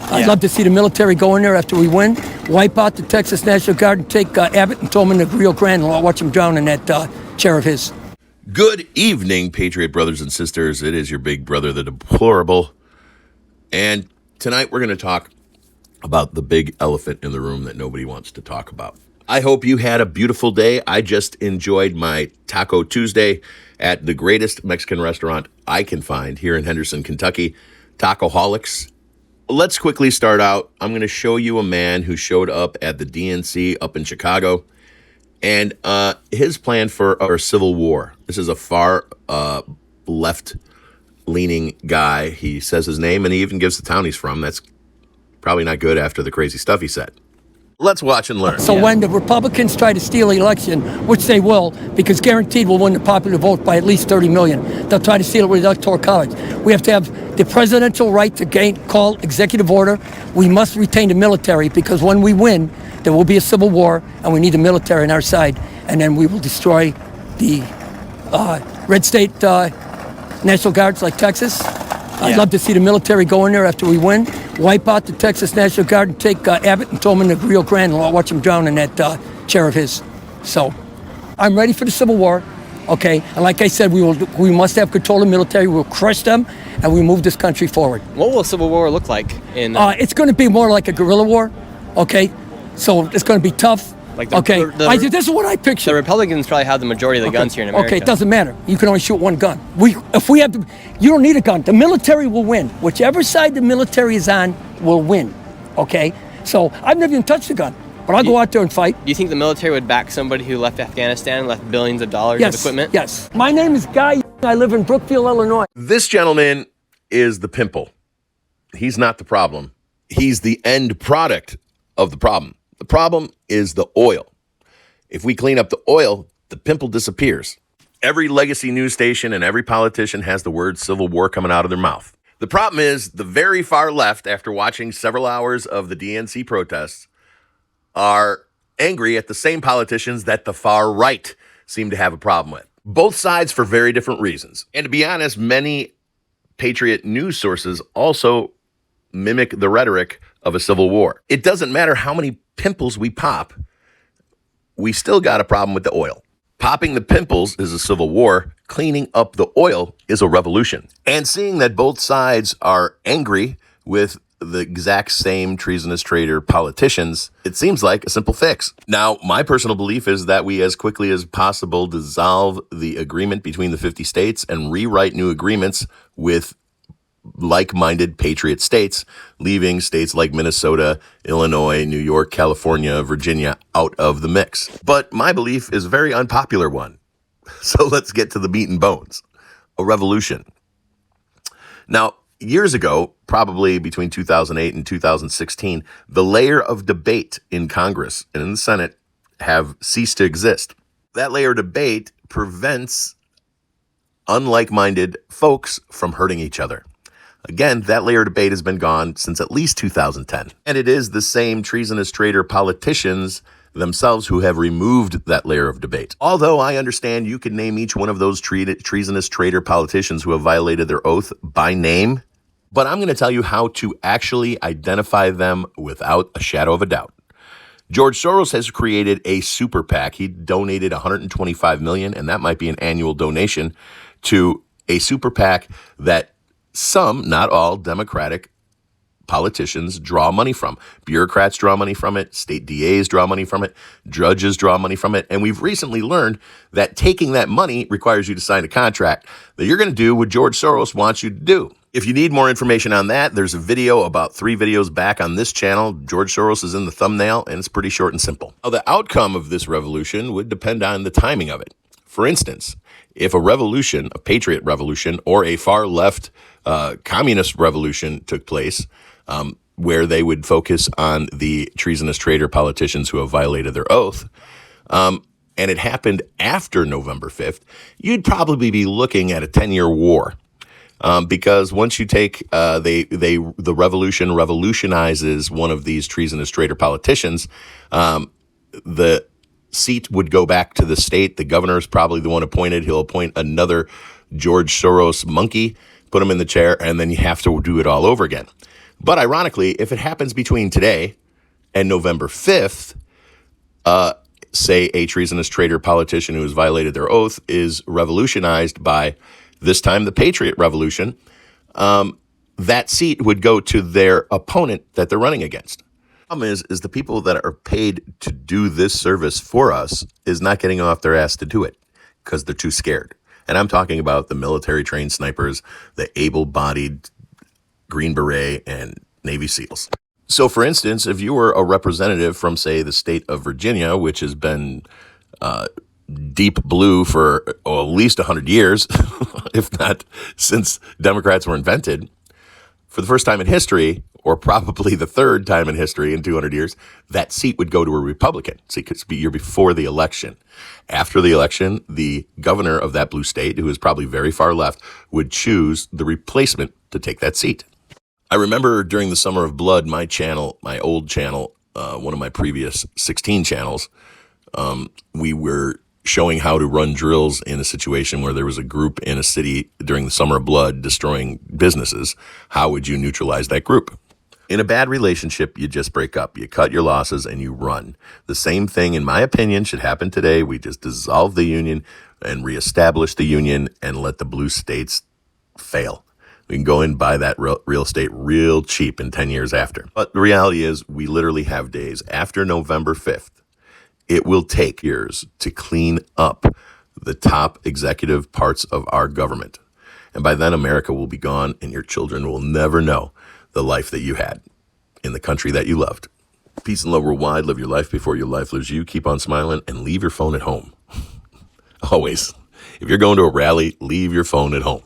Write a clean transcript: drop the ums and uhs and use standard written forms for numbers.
I'd love to see the military go in there after we win, wipe out the Texas National Guard, and take Abbott and throw him in the Rio Grande and watch him drown in that chair of his. Good evening, Patriot brothers and sisters. It is your big brother, the deplorable. And tonight we're going to talk about the big elephant in the room that nobody wants to talk about. I hope you had a beautiful day. I just enjoyed my Taco Tuesday at the greatest Mexican restaurant I can find here in Henderson, Kentucky, Tacoholics. Let's quickly start out. I'm going to show you a man who showed up at the DNC up in Chicago and his plan for our civil war. This is a far left-leaning guy. He says his name and he even gives the town he's from. That's probably not good after the crazy stuff he said. Let's watch and learn. So when the Republicans try to steal the election, which they will, because guaranteed we'll win the popular vote by at least 30 million, they'll try to steal it with the Electoral College. We have to have the presidential right to call executive order. We must retain the military because when we win, there will be a civil war, and we need the military on our side, and then we will destroy the red state National Guards like Texas. I'd love to see the military go in there after we win, wipe out the Texas National Guard, and take Abbott and throw him in the Rio Grande and watch him drown in that chair of his. So I'm ready for the Civil War, okay? And like I said, we must have control of the military. We'll crush them, and we move this country forward. What will a Civil War look like? It's going to be more like a guerrilla war, okay? So it's going to be tough. This is what I picture. The Republicans probably have the majority of the guns here in America. Okay, it doesn't matter. You can only shoot one gun. You don't need a gun. The military will win. Whichever side the military is on will win. Okay? So I've never even touched a gun, but I'll go out there and fight. Do you think the military would back somebody who left Afghanistan and left billions of dollars of equipment? Yes. My name is Guy. I live in Brookfield, Illinois. This gentleman is the pimple. He's not the problem. He's the end product of the problem. The problem is the oil. If we clean up the oil, the pimple disappears. Every legacy news station and every politician has the word civil war coming out of their mouth. The problem is the very far left, after watching several hours of the DNC protests, are angry at the same politicians that the far right seem to have a problem with. Both sides for very different reasons. And to be honest, many Patriot news sources also mimic the rhetoric of a civil war. It doesn't matter how many pimples we pop, we still got a problem with the oil. Popping the pimples is a civil war. Cleaning up the oil is a revolution. And seeing that both sides are angry with the exact same treasonous traitor politicians, it seems like a simple fix. Now, my personal belief is that we as quickly as possible dissolve the agreement between the 50 states and rewrite new agreements with like-minded patriot states, leaving states like Minnesota, Illinois, New York, California, Virginia out of the mix. But my belief is a very unpopular one. So let's get to the meat and bones. A revolution. Now, years ago, probably between 2008 and 2016, the layer of debate in Congress and in the Senate have ceased to exist. That layer of debate prevents unlike-minded folks from hurting each other. Again, that layer of debate has been gone since at least 2010. And it is the same treasonous traitor politicians themselves who have removed that layer of debate. Although I understand you could name each one of those treasonous traitor politicians who have violated their oath by name, but I'm going to tell you how to actually identify them without a shadow of a doubt. George Soros has created a super PAC. He donated $125 million, and that might be an annual donation, to a super PAC that some, not all, Democratic politicians draw money from. Bureaucrats draw money from it. State DAs draw money from it. Judges draw money from it. And we've recently learned that taking that money requires you to sign a contract that you're going to do what George Soros wants you to do. If you need more information on that, there's a video about 3 videos back on this channel. George Soros is in the thumbnail, and it's pretty short and simple. Now, the outcome of this revolution would depend on the timing of it. For instance, if a revolution, a patriot revolution, or a far left communist revolution took place, where they would focus on the treasonous traitor politicians who have violated their oath, and it happened after November 5th, you'd probably be looking at a 10-year war. Because once you take the revolution revolutionizes one of these treasonous traitor politicians, the seat would go back to the state. The governor is probably the one appointed. He'll appoint another George Soros monkey, put him in the chair, and then you have to do it all over again. But ironically, if it happens between today and November 5th, say a treasonous traitor politician who has violated their oath is revolutionized by, this time, the Patriot Revolution, that seat would go to their opponent that they're running against. The problem is the people that are paid to do this service for us is not getting off their ass to do it because they're too scared. And I'm talking about the military-trained snipers, the able-bodied Green Beret, and Navy SEALs. So, for instance, if you were a representative from, say, the state of Virginia, which has been deep blue for at least 100 years, if not since Democrats were invented, for the first time in history, or probably the third time in history in 200 years, that seat would go to a Republican. See, it could be a year before the election. After the election, the governor of that blue state, who is probably very far left, would choose the replacement to take that seat. I remember during the Summer of Blood, my channel, my old channel, one of my previous 16 channels, we were showing how to run drills in a situation where there was a group in a city during the Summer of Blood destroying businesses. How would you neutralize that group? In a bad relationship, you just break up. You cut your losses and you run. The same thing, in my opinion, should happen today. We just dissolve the union and reestablish the union and let the blue states fail. We can go and buy that real estate real cheap in 10 years after. But the reality is we literally have days after November 5th. It will take years to clean up the top executive parts of our government. And by then, America will be gone and your children will never know the life that you had in the country that you loved. Peace and love worldwide. Live your life before your life lives you. Keep on smiling and leave your phone at home. Always. If you're going to a rally, leave your phone at home.